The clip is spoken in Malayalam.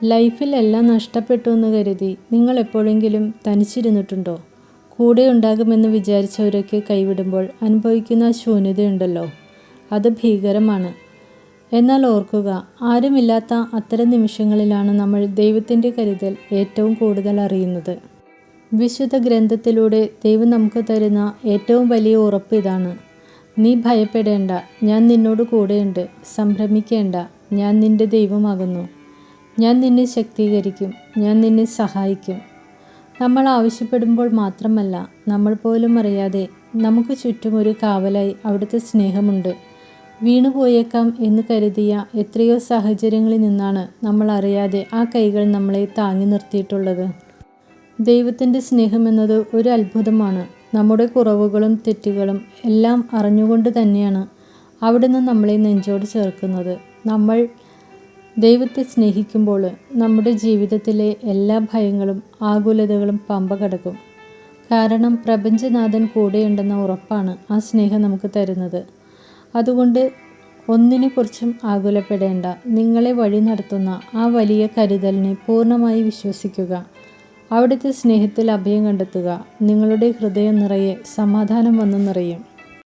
ലൈഫിൽ എല്ലാം നഷ്ടപ്പെട്ടു എന്ന് കരുതി നിങ്ങൾ എപ്പോഴെങ്കിലും തനിച്ചിരുന്നിട്ടുണ്ടോ? കൂടെ ഉണ്ടാകുമെന്ന് വിചാരിച്ചവരൊക്കെ കൈവിടുമ്പോൾ അനുഭവിക്കുന്ന ശൂന്യതയുണ്ടല്ലോ, അത് ഭീകരമാണ്. എന്നാൽ ഓർക്കുക, ആരുമില്ലാത്ത അത്തരം നിമിഷങ്ങളിലാണ് നമ്മൾ ദൈവത്തിൻ്റെ കരുതൽ ഏറ്റവും കൂടുതൽ അറിയുന്നത്. വിശുദ്ധ ഗ്രന്ഥത്തിലൂടെ ദൈവം നമുക്ക് തരുന്ന ഏറ്റവും വലിയ ഉറപ്പ് ഇതാണ്: നീ ഭയപ്പെടേണ്ട, ഞാൻ നിന്നോട് കൂടെയുണ്ട്. സംഭ്രമിക്കേണ്ട, ഞാൻ നിന്റെ ദൈവമാകുന്നു. ഞാൻ നിന്നെ ശക്തീകരിക്കും, ഞാൻ നിന്നെ സഹായിക്കും. നമ്മൾ ആവശ്യപ്പെടുമ്പോൾ മാത്രമല്ല, നമ്മൾ പോലും അറിയാതെ നമുക്ക് ചുറ്റും ഒരു കാവലായി അവിടുത്തെ സ്നേഹമുണ്ട്. വീണുപോയേക്കാം എന്ന് കരുതിയ എത്രയോ സാഹചര്യങ്ങളിൽ നിന്നാണ് നമ്മൾ അറിയാതെ ആ കൈകൾ നമ്മളെ താങ്ങി നിർത്തിയിട്ടുള്ളത്. ദൈവത്തിൻ്റെ സ്നേഹമെന്നത് ഒരു അത്ഭുതമാണ്. നമ്മുടെ കുറവുകളും തെറ്റുകളും എല്ലാം അറിഞ്ഞുകൊണ്ട് തന്നെയാണ് അവിടുന്ന് നമ്മളെ നെഞ്ചോട് ചേർക്കുന്നത്. നമ്മൾ ദൈവത്തെ സ്നേഹിക്കുമ്പോൾ നമ്മുടെ ജീവിതത്തിലെ എല്ലാ ഭയങ്ങളും ആകുലതകളും പമ്പ കടക്കും. കാരണം പ്രപഞ്ചനാഥൻ കൂടെയുണ്ടെന്ന ഉറപ്പാണ് ആ സ്നേഹം നമുക്ക് തരുന്നത്. അതുകൊണ്ട് ഒന്നിനെക്കുറിച്ചും ആകുലപ്പെടേണ്ട. നിങ്ങളെ വഴി നടത്തുന്ന ആ വലിയ കരുതലിനെ പൂർണ്ണമായി വിശ്വസിക്കുക. അവിടുത്തെ സ്നേഹത്തിൽ അഭയം കണ്ടെത്തുക. നിങ്ങളുടെ ഹൃദയം നിറയെ സമാധാനം വന്നു നിറയും.